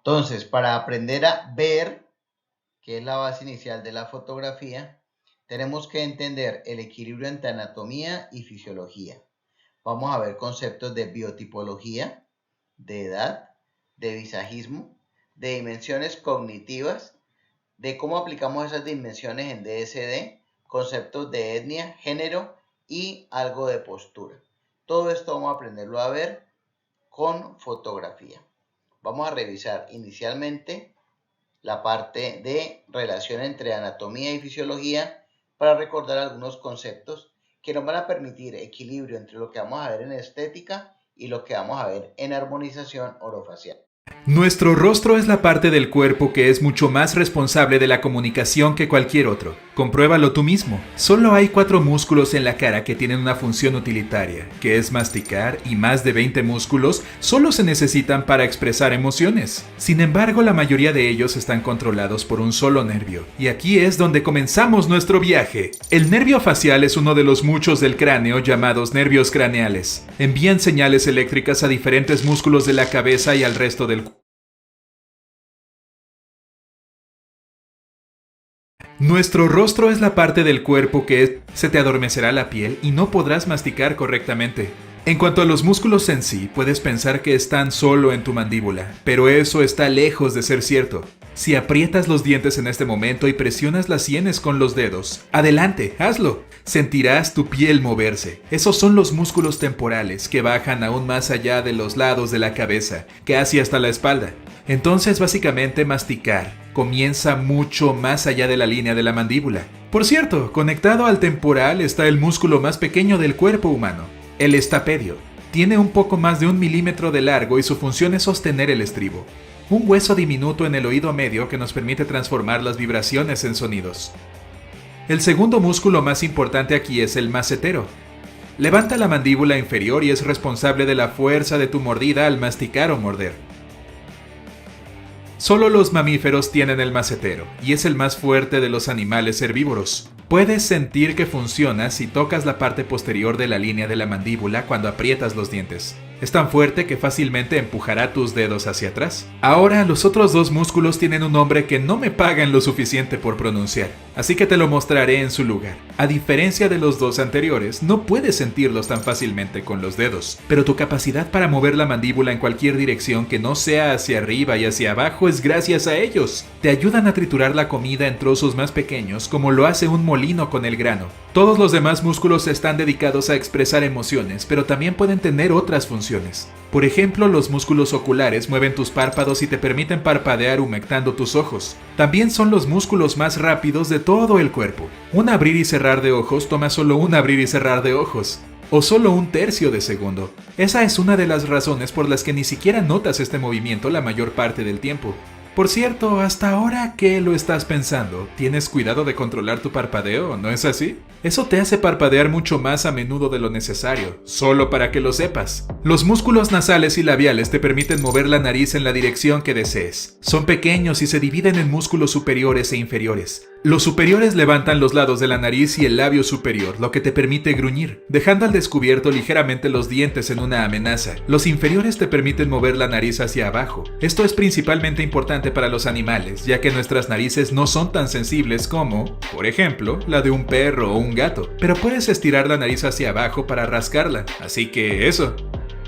Entonces, para aprender a ver, que es la base inicial de la fotografía, tenemos que entender el equilibrio entre anatomía y fisiología. Vamos a ver conceptos de biotipología, de edad, de visajismo, de dimensiones cognitivas, de cómo aplicamos esas dimensiones en DSD, conceptos de etnia, género y algo de postura. Todo esto vamos a aprenderlo a ver con fotografía. Vamos a revisar inicialmente la parte de relación entre anatomía y fisiología para recordar algunos conceptos que nos van a permitir equilibrio entre lo que vamos a ver en estética y lo que vamos a ver en armonización orofacial. Nuestro rostro es la parte del cuerpo que es mucho más responsable de la comunicación que cualquier otro. Compruébalo tú mismo. Solo hay 4 músculos en la cara que tienen una función utilitaria, que es masticar, y más de 20 músculos solo se necesitan para expresar emociones. Sin embargo, la mayoría de ellos están controlados por un solo nervio. Y aquí es donde comenzamos nuestro viaje. El nervio facial es uno de los muchos del cráneo llamados nervios craneales. Envían señales eléctricas a diferentes músculos de la cabeza y al resto del cuerpo. Nuestro rostro es la parte del cuerpo que se te adormecerá la piel y no podrás masticar correctamente. En cuanto a los músculos en sí, puedes pensar que están solo en tu mandíbula, pero eso está lejos de ser cierto. Si aprietas los dientes en este momento y presionas las sienes con los dedos, adelante, hazlo. Sentirás tu piel moverse. Esos son los músculos temporales que bajan aún más allá de los lados de la cabeza, casi hasta la espalda. Entonces, básicamente, masticar comienza mucho más allá de la línea de la mandíbula. Por cierto, conectado al temporal está el músculo más pequeño del cuerpo humano, el estapedio. Tiene un poco más de 1 milímetro de largo y su función es sostener el estribo. Un hueso diminuto en el oído medio que nos permite transformar las vibraciones en sonidos. El segundo músculo más importante aquí es el macetero. Levanta la mandíbula inferior y es responsable de la fuerza de tu mordida al masticar o morder. Solo los mamíferos tienen el macetero, y es el más fuerte de los animales herbívoros. Puedes sentir que funciona si tocas la parte posterior de la línea de la mandíbula cuando aprietas los dientes. Es tan fuerte que fácilmente empujará tus dedos hacia atrás. Ahora, los otros 2 músculos tienen un nombre que no me pagan lo suficiente por pronunciar, así que te lo mostraré en su lugar. A diferencia de los 2 anteriores, no puedes sentirlos tan fácilmente con los dedos, pero tu capacidad para mover la mandíbula en cualquier dirección que no sea hacia arriba y hacia abajo es gracias a ellos. Te ayudan a triturar la comida en trozos más pequeños, como lo hace un molino con el grano. Todos los demás músculos están dedicados a expresar emociones, pero también pueden tener otras funciones. Por ejemplo, los músculos oculares mueven tus párpados y te permiten parpadear humectando tus ojos. También son los músculos más rápidos de todo el cuerpo. Un abrir y cerrar de ojos toma solo un abrir y cerrar de ojos, o solo 1/3 de segundo. Esa es una de las razones por las que ni siquiera notas este movimiento la mayor parte del tiempo. Por cierto, hasta ahora que lo estás pensando, ¿tienes cuidado de controlar tu parpadeo, no es así? Eso te hace parpadear mucho más a menudo de lo necesario, solo para que lo sepas. Los músculos nasales y labiales te permiten mover la nariz en la dirección que desees. Son pequeños y se dividen en músculos superiores e inferiores. Los superiores levantan los lados de la nariz y el labio superior, lo que te permite gruñir, dejando al descubierto ligeramente los dientes en una amenaza. Los inferiores te permiten mover la nariz hacia abajo. Esto es principalmente importante para los animales, ya que nuestras narices no son tan sensibles como, por ejemplo, la de un perro o un gato, pero puedes estirar la nariz hacia abajo para rascarla, así que eso.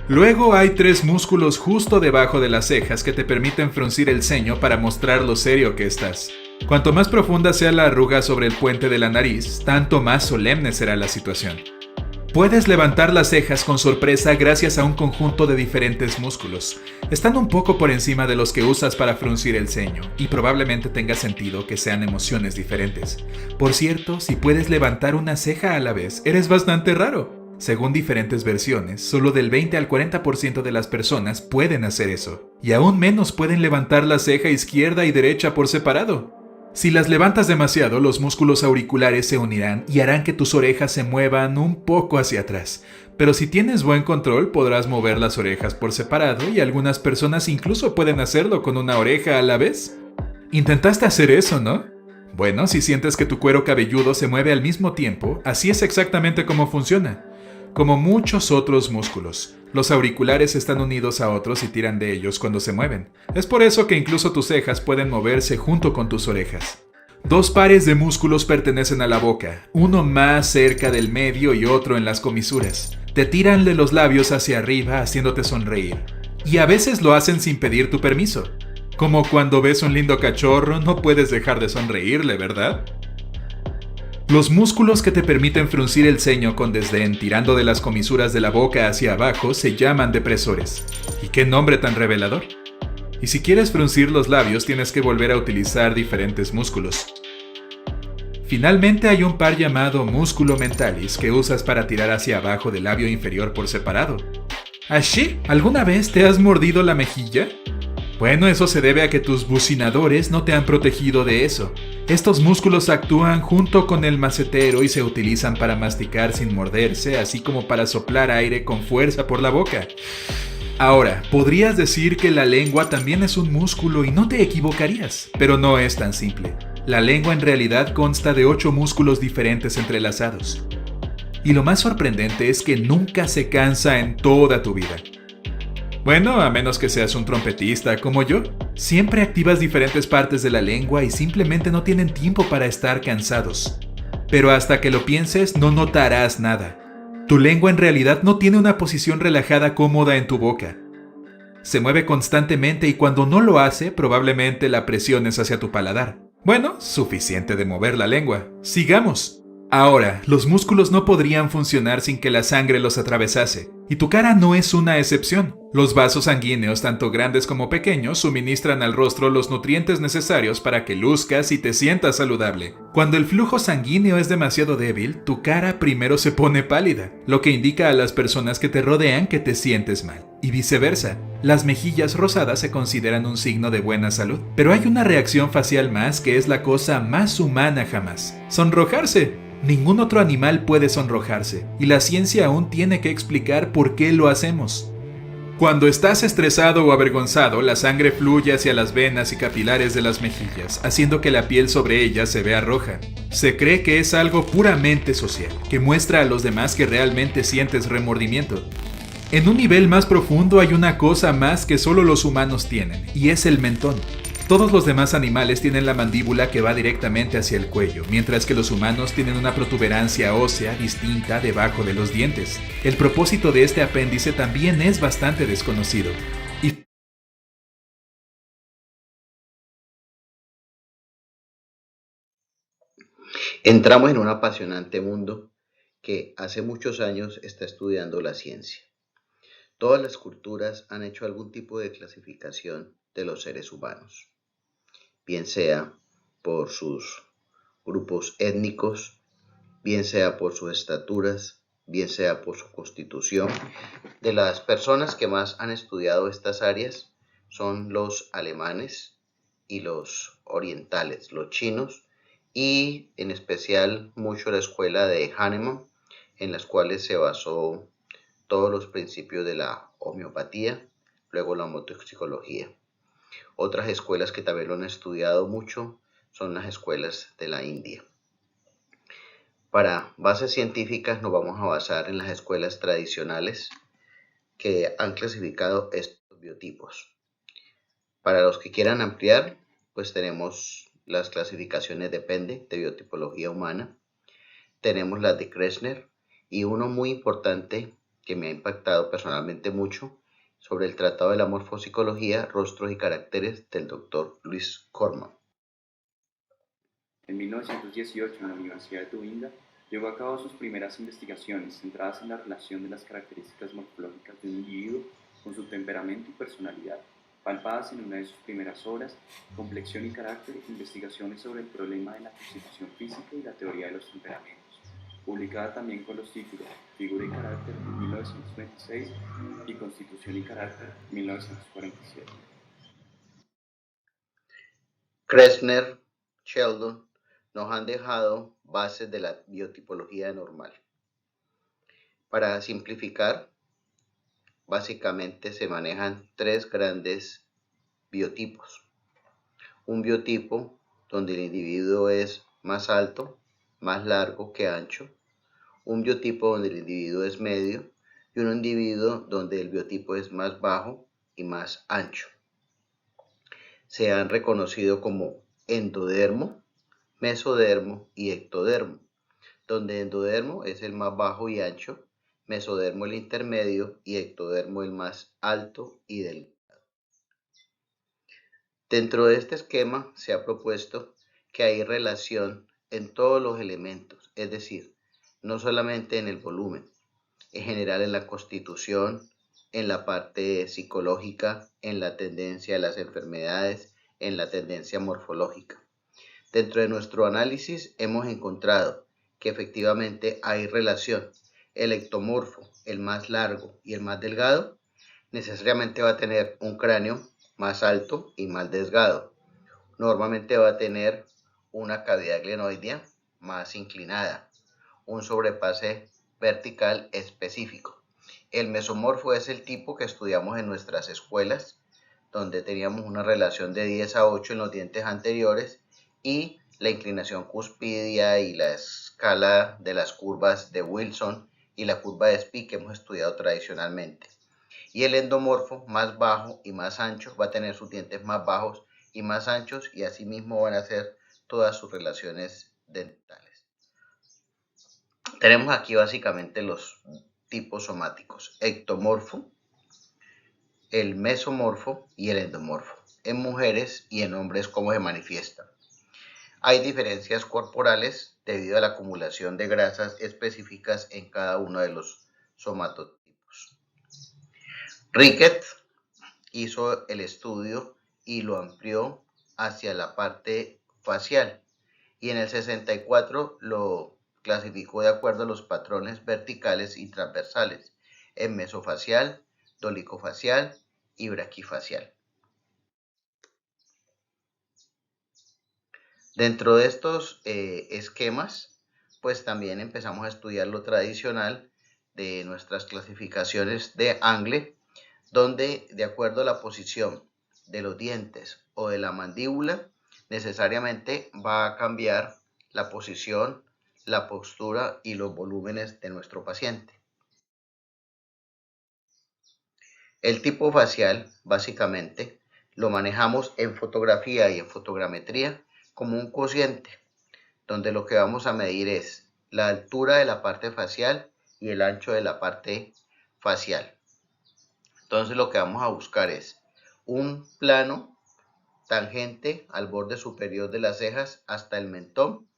Luego hay 3 músculos justo debajo de las cejas que te permiten fruncir el ceño para mostrar lo serio que estás. Cuanto más profunda sea la arruga sobre el puente de la nariz, tanto más solemne será la situación. Puedes levantar las cejas con sorpresa gracias a un conjunto de diferentes músculos. Están un poco por encima de los que usas para fruncir el ceño, y probablemente tenga sentido que sean emociones diferentes. Por cierto, si puedes levantar una ceja a la vez, eres bastante raro. Según diferentes versiones, solo del 20 al 40% de las personas pueden hacer eso, y aún menos pueden levantar la ceja izquierda y derecha por separado. Si las levantas demasiado, los músculos auriculares se unirán y harán que tus orejas se muevan un poco hacia atrás. Pero si tienes buen control, podrás mover las orejas por separado y algunas personas incluso pueden hacerlo con una oreja a la vez. Intentaste hacer eso, ¿no? Bueno, si sientes que tu cuero cabelludo se mueve al mismo tiempo, así es exactamente como funciona. Como muchos otros músculos, los auriculares están unidos a otros y tiran de ellos cuando se mueven. Es por eso que incluso tus cejas pueden moverse junto con tus orejas. Dos pares de músculos pertenecen a la boca, uno más cerca del medio y otro en las comisuras. Te tiran de los labios hacia arriba haciéndote sonreír. Y a veces lo hacen sin pedir tu permiso. Como cuando ves un lindo cachorro, no puedes dejar de sonreírle, ¿verdad? Los músculos que te permiten fruncir el ceño con desdén tirando de las comisuras de la boca hacia abajo se llaman depresores. ¿Y qué nombre tan revelador? Y si quieres fruncir los labios tienes que volver a utilizar diferentes músculos. Finalmente hay un par llamado músculo mentalis que usas para tirar hacia abajo del labio inferior por separado. ¿Así? ¿Alguna vez te has mordido la mejilla? Bueno, eso se debe a que tus bucinadores no te han protegido de eso. Estos músculos actúan junto con el macetero y se utilizan para masticar sin morderse, así como para soplar aire con fuerza por la boca. Ahora, podrías decir que la lengua también es un músculo y no te equivocarías, pero no es tan simple. La lengua en realidad consta de 8 músculos diferentes entrelazados. Y lo más sorprendente es que nunca se cansa en toda tu vida. Bueno, a menos que seas un trompetista como yo. Siempre activas diferentes partes de la lengua y simplemente no tienen tiempo para estar cansados. Pero hasta que lo pienses, no notarás nada. Tu lengua en realidad no tiene una posición relajada cómoda en tu boca. Se mueve constantemente y cuando no lo hace, probablemente la presiones hacia tu paladar. Bueno, suficiente de mover la lengua. Sigamos. Ahora, los músculos no podrían funcionar sin que la sangre los atravesase, y tu cara no es una excepción. Los vasos sanguíneos, tanto grandes como pequeños, suministran al rostro los nutrientes necesarios para que luzcas y te sientas saludable. Cuando el flujo sanguíneo es demasiado débil, tu cara primero se pone pálida, lo que indica a las personas que te rodean que te sientes mal. Y viceversa, las mejillas rosadas se consideran un signo de buena salud. Pero hay una reacción facial más que es la cosa más humana jamás: sonrojarse. Ningún otro animal puede sonrojarse, y la ciencia aún tiene que explicar por qué lo hacemos. Cuando estás estresado o avergonzado, la sangre fluye hacia las venas y capilares de las mejillas, haciendo que la piel sobre ellas se vea roja. Se cree que es algo puramente social, que muestra a los demás que realmente sientes remordimiento. En un nivel más profundo hay una cosa más que solo los humanos tienen, y es el mentón. Todos los demás animales tienen la mandíbula que va directamente hacia el cuello, mientras que los humanos tienen una protuberancia ósea distinta debajo de los dientes. El propósito de este apéndice también es bastante desconocido. Entramos en un apasionante mundo que hace muchos años está estudiando la ciencia. Todas las culturas han hecho algún tipo de clasificación de los seres humanos, bien sea por sus grupos étnicos, bien sea por sus estaturas, bien sea por su constitución. De las personas que más han estudiado estas áreas son los alemanes y los orientales, los chinos, y en especial mucho la escuela de Hahnemann, en las cuales se basó todos los principios de la homeopatía, luego la homotoxicología. Otras escuelas que también lo han estudiado mucho son las escuelas de la India. Para bases científicas nos vamos a basar en las escuelas tradicionales que han clasificado estos biotipos. Para los que quieran ampliar, pues tenemos las clasificaciones Depende de biotipología humana, tenemos las de Kressner y uno muy importante que me ha impactado personalmente mucho sobre el Tratado de la Morfopsicología, Rostros y Caracteres del Dr. Luis Corman. En 1918, en la Universidad de Tubinga, llevó a cabo sus primeras investigaciones centradas en la relación de las características morfológicas de un individuo con su temperamento y personalidad, palpadas en una de sus primeras obras, Complexión y Carácter, investigaciones sobre el problema de la constitución física y la teoría de los temperamentos, publicada también con los títulos Figura y Carácter, 1926, y Constitución y Carácter, 1947. Kressner, Sheldon nos han dejado bases de la biotipología normal. Para simplificar, básicamente se manejan 3 grandes biotipos. Un biotipo donde el individuo es más alto, más largo que ancho. un biotipo donde el individuo es medio y un individuo donde el biotipo es más bajo y más ancho. Se han reconocido como endodermo, mesodermo y ectodermo, donde endodermo es el más bajo y ancho, mesodermo el intermedio y ectodermo el más alto y delgado. Dentro de este esquema se ha propuesto que hay relación en todos los elementos, es decir, no solamente en el volumen, en general en la constitución, en la parte psicológica, en la tendencia a las enfermedades, en la tendencia morfológica. Dentro de nuestro análisis hemos encontrado que efectivamente hay relación. El ectomorfo, el más largo y el más delgado, necesariamente va a tener un cráneo más alto y más delgado. Normalmente va a tener una cavidad glenoidea más inclinada, un sobrepase vertical específico. El mesomorfo es el tipo que estudiamos en nuestras escuelas, donde teníamos una relación de 10 a 8 en los dientes anteriores y la inclinación cuspidia y la escala de las curvas de Wilson y la curva de Spee que hemos estudiado tradicionalmente. Y el endomorfo, más bajo y más ancho, va a tener sus dientes más bajos y más anchos y asimismo van a ser todas sus relaciones dentales. Tenemos aquí básicamente los tipos somáticos: ectomorfo, el mesomorfo y el endomorfo. En mujeres y en hombres, ¿cómo se manifiesta? Hay diferencias corporales debido a la acumulación de grasas específicas en cada uno de los somatotipos. Rickett hizo el estudio y lo amplió hacia la parte facial y en el 64 lo clasificó de acuerdo a los patrones verticales y transversales en mesofacial, dolicofacial y braquifacial. Dentro de estos esquemas, pues también empezamos a estudiar lo tradicional de nuestras clasificaciones de Angle, donde de acuerdo a la posición de los dientes o de la mandíbula, necesariamente va a cambiar la posición, la postura y los volúmenes de nuestro paciente. El tipo facial, básicamente, lo manejamos en fotografía y en fotogrametría como un cociente, donde lo que vamos a medir es la altura de la parte facial y el ancho de la parte facial. Entonces lo que vamos a buscar es un plano tangente al borde superior de las cejas hasta el mentón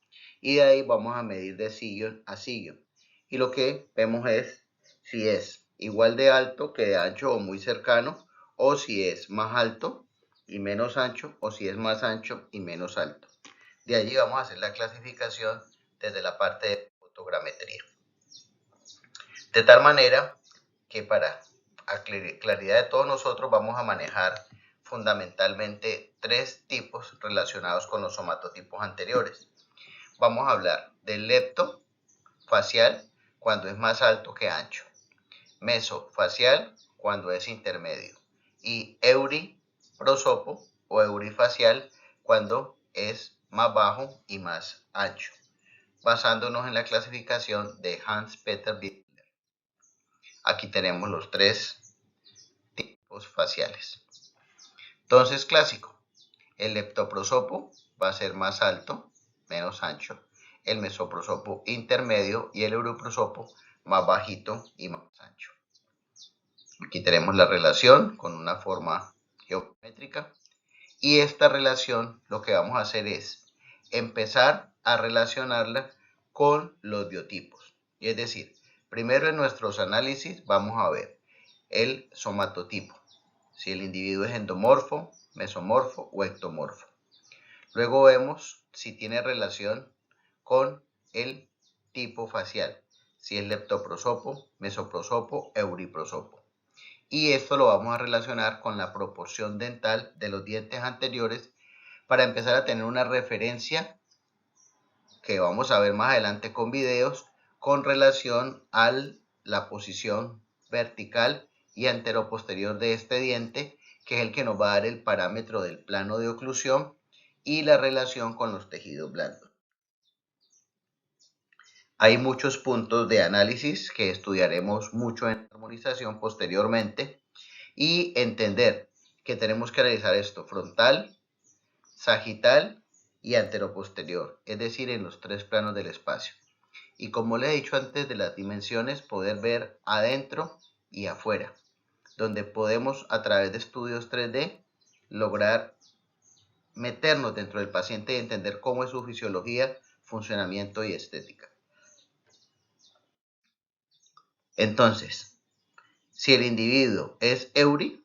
y de ahí vamos a medir de sillón a sillón. Y lo que vemos es si es igual de alto que de ancho o muy cercano, o si es más alto y menos ancho, o si es más ancho y menos alto. De allí vamos a hacer la clasificación desde la parte de fotogrametría. De tal manera que para claridad de todos nosotros vamos a manejar fundamentalmente tres tipos relacionados con los somatotipos anteriores. Vamos a hablar del lepto facial cuando es más alto que ancho, mesofacial cuando es intermedio y euriprosopo o eurifacial cuando es más bajo y más ancho, basándonos en la clasificación de Hans-Peter Bittler. Aquí tenemos los tres tipos faciales. Entonces, clásico, el leptoprosopo va a ser más alto, menos ancho, el mesoprosopo intermedio y el euriprosopo más bajito y más ancho. Aquí tenemos la relación con una forma geométrica y esta relación lo que vamos a hacer es empezar a relacionarla con los biotipos. Y es decir, primero en nuestros análisis vamos a ver el somatotipo, si el individuo es endomorfo, mesomorfo o ectomorfo. Luego vemos si tiene relación con el tipo facial, si es leptoprosopo, mesoprosopo, euriprosopo. Y esto lo vamos a relacionar con la proporción dental de los dientes anteriores para empezar a tener una referencia que vamos a ver más adelante con videos con relación a la posición vertical y anteroposterior de este diente, que es el que nos va a dar el parámetro del plano de oclusión y la relación con los tejidos blandos. Hay muchos puntos de análisis que estudiaremos mucho en armonización posteriormente y entender que tenemos que realizar esto frontal, sagital y anteroposterior, es decir, en los 3 planos del espacio. Y como les he dicho antes de las dimensiones, poder ver adentro y afuera, donde podemos a través de estudios 3D lograr meternos dentro del paciente y entender cómo es su fisiología, funcionamiento y estética. Entonces, si el individuo es Euri,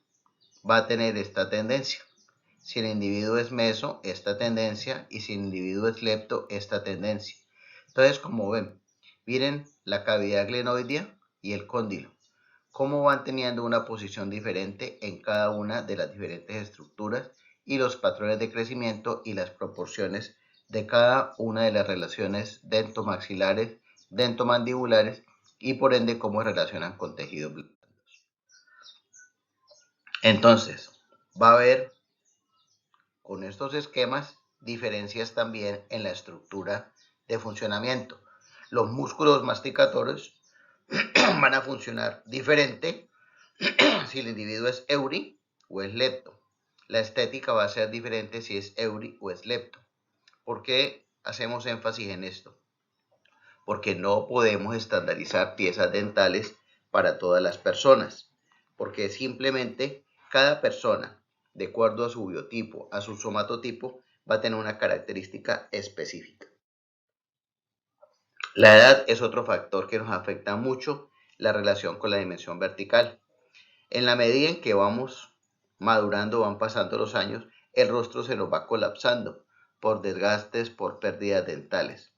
va a tener esta tendencia. Si el individuo es meso, esta tendencia, y si el individuo es lepto, esta tendencia. Entonces, como ven, miren la cavidad glenoidea y el cóndilo, cómo van teniendo una posición diferente en cada una de las diferentes estructuras y los patrones de crecimiento y las proporciones de cada una de las relaciones dentomaxilares, dentomandibulares y por ende cómo relacionan con tejidos blandos. Entonces, va a haber con estos esquemas diferencias también en la estructura de funcionamiento. Los músculos masticatorios van a funcionar diferente si el individuo es Euri o es lepto. La estética va a ser diferente si es Euri o es lepto. ¿Por qué hacemos énfasis en esto? Porque no podemos estandarizar piezas dentales para todas las personas, porque simplemente cada persona, de acuerdo a su biotipo, a su somatotipo, va a tener una característica específica. La edad es otro factor que nos afecta mucho la relación con la dimensión vertical. En la medida en que vamos madurando, van pasando los años, el rostro se nos va colapsando por desgastes, por pérdidas dentales.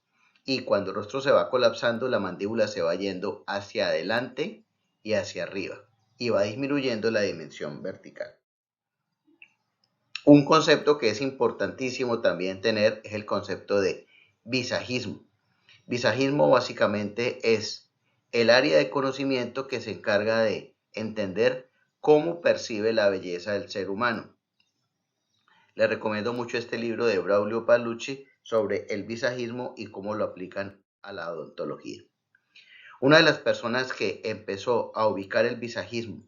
Y cuando el rostro se va colapsando, la mandíbula se va yendo hacia adelante y hacia arriba y va disminuyendo la dimensión vertical. Un concepto que es importantísimo también tener es el concepto de visajismo. Visajismo básicamente es el área de conocimiento que se encarga de entender cómo percibe la belleza del ser humano. Les recomiendo mucho este libro de Braulio Palucci sobre el visajismo y cómo lo aplican a la odontología. Una de las personas que empezó a ubicar el visajismo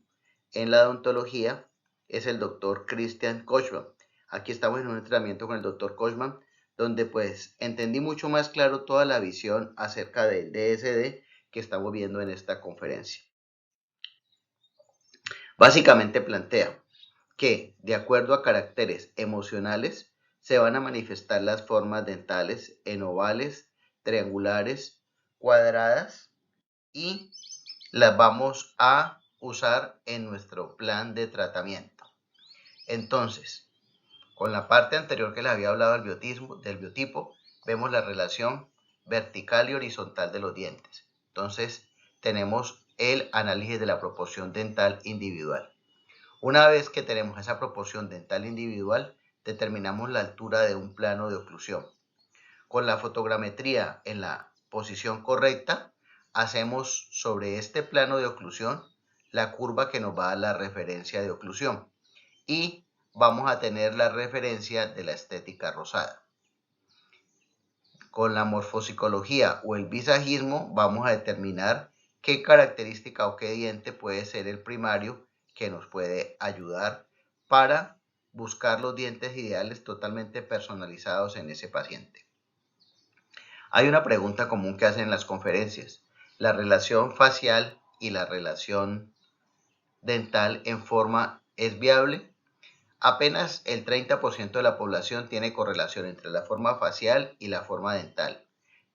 en la odontología es el doctor Christian Kochman. Aquí estamos en un entrenamiento con el doctor Kochman, donde pues entendí mucho más claro toda la visión acerca del DSD que estamos viendo en esta conferencia. Básicamente plantea que, de acuerdo a caracteres emocionales, se van a manifestar las formas dentales en ovales, triangulares, cuadradas y las vamos a usar en nuestro plan de tratamiento. Entonces, con la parte anterior que les había hablado del biotipo, vemos la relación vertical y horizontal de los dientes. Entonces, tenemos el análisis de la proporción dental individual. Una vez que tenemos esa proporción dental individual, determinamos la altura de un plano de oclusión. Con la fotogrametría en la posición correcta, hacemos sobre este plano de oclusión la curva que nos va a dar la referencia de oclusión y vamos a tener la referencia de la estética rosada. Con la morfopsicología o el visajismo vamos a determinar qué característica o qué diente puede ser el primario que nos puede ayudar para buscar los dientes ideales totalmente personalizados en ese paciente. Hay una pregunta común que hacen en las conferencias: la relación facial y la relación dental en forma ¿es viable? Apenas el 30% de la población tiene correlación entre la forma facial y la forma dental,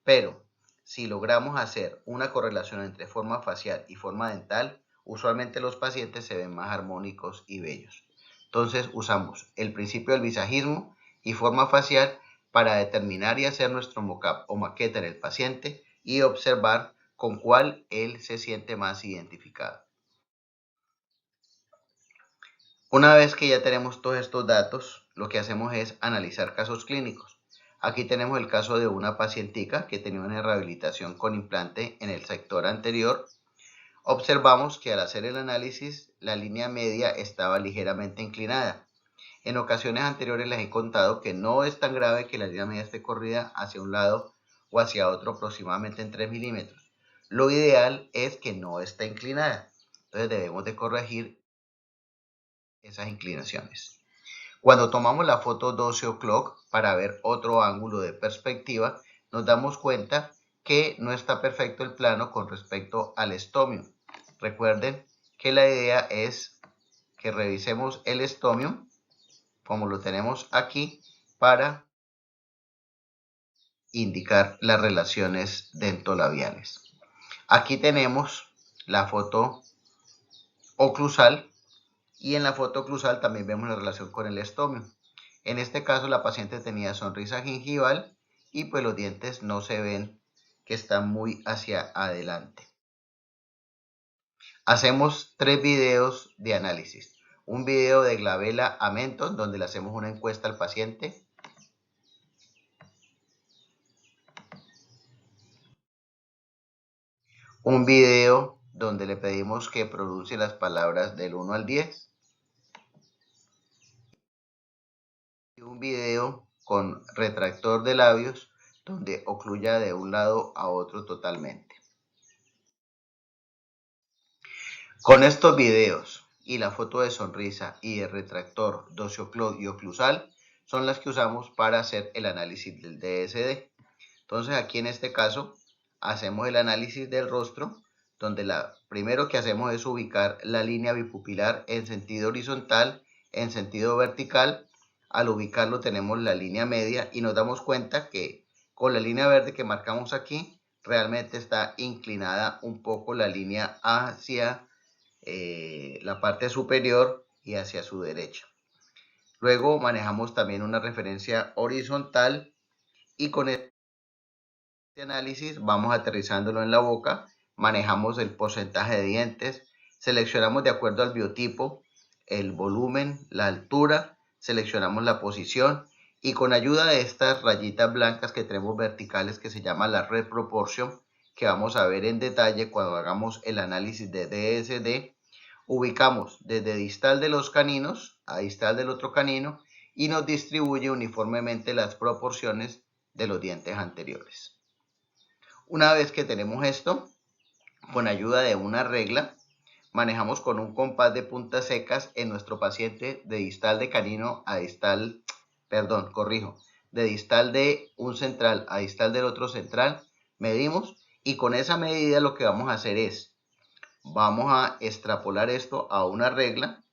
pero si logramos hacer una correlación entre forma facial y forma dental, usualmente los pacientes se ven más armónicos y bellos. Entonces usamos el principio del visajismo y forma facial para determinar y hacer nuestro mockup o maqueta en el paciente y observar con cuál él se siente más identificado. Una vez que ya tenemos todos estos datos, lo que hacemos es analizar casos clínicos. Aquí tenemos el caso de una pacientica que tenía una rehabilitación con implante en el sector anterior. Observamos que al hacer el análisis, la línea media estaba ligeramente inclinada. En ocasiones anteriores les he contado que no es tan grave que la línea media esté corrida hacia un lado o hacia otro aproximadamente en 3 milímetros. Lo ideal es que no esté inclinada. Entonces debemos de corregir esas inclinaciones. Cuando tomamos la foto 12 o'clock para ver otro ángulo de perspectiva, nos damos cuenta que no está perfecto el plano con respecto al estomio. Recuerden que la idea es que revisemos el estomio, como lo tenemos aquí, para indicar las relaciones dentolabiales. Aquí tenemos la foto oclusal y en la foto oclusal también vemos la relación con el estomio. En este caso la paciente tenía sonrisa gingival y pues los dientes no se ven que están muy hacia adelante. Hacemos 3 videos de análisis. Un video de glabela a Menton donde le hacemos una encuesta al paciente. Un video donde le pedimos que pronuncie las palabras del 1 al 10. Y un video con retractor de labios donde ocluya de un lado a otro totalmente. Con estos videos y la foto de sonrisa y el retractor 12 o'clock y oclusal son las que usamos para hacer el análisis del DSD. Entonces aquí en este caso hacemos el análisis del rostro, donde primero que hacemos es ubicar la línea bipupilar en sentido horizontal, en sentido vertical. Al ubicarlo tenemos la línea media y nos damos cuenta que con la línea verde que marcamos aquí, realmente está inclinada un poco la línea hacia la parte superior y hacia su derecha. Luego manejamos también una referencia horizontal y con este análisis vamos aterrizándolo en la boca, manejamos el porcentaje de dientes, seleccionamos de acuerdo al biotipo, el volumen, la altura, seleccionamos la posición y con ayuda de estas rayitas blancas que tenemos verticales que se llama la red proportion, que vamos a ver en detalle cuando hagamos el análisis de DSD, ubicamos desde distal de los caninos a distal del otro canino y nos distribuye uniformemente las proporciones de los dientes anteriores. Una vez que tenemos esto, con ayuda de una regla, manejamos con un compás de puntas secas en nuestro paciente de distal de canino a distal, de distal de un central a distal del otro central, medimos y con esa medida lo que vamos a hacer es, vamos a extrapolar esto a una regla,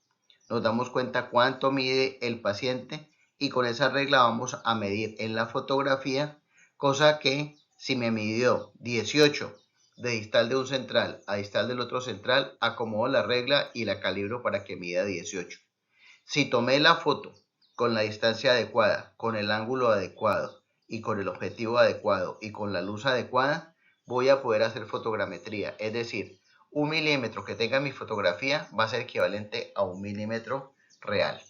nos damos cuenta cuánto mide el paciente y con esa regla vamos a medir en la fotografía, cosa que si me midió 18 de distal de un central a distal del otro central, acomodo la regla y la calibro para que mida 18. Si tomé la foto con la distancia adecuada, con el ángulo adecuado y con el objetivo adecuado y con la luz adecuada, voy a poder hacer fotogrametría. Es decir, 1 milímetro que tenga mi fotografía va a ser equivalente a 1 milímetro real.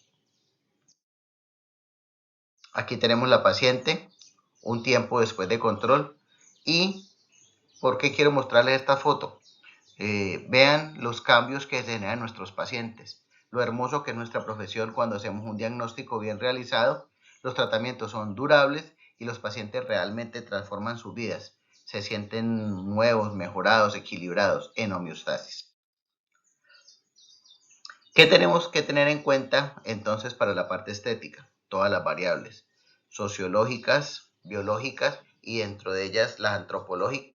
Aquí tenemos la paciente, un tiempo después de control. ¿Y por qué quiero mostrarles esta foto? Vean los cambios que se generan en nuestros pacientes. Lo hermoso que es nuestra profesión cuando hacemos un diagnóstico bien realizado. Los tratamientos son durables y los pacientes realmente transforman sus vidas. Se sienten nuevos, mejorados, equilibrados en homeostasis. ¿Qué tenemos que tener en cuenta entonces para la parte estética? Todas las variables sociológicas, biológicas y dentro de ellas las antropológicas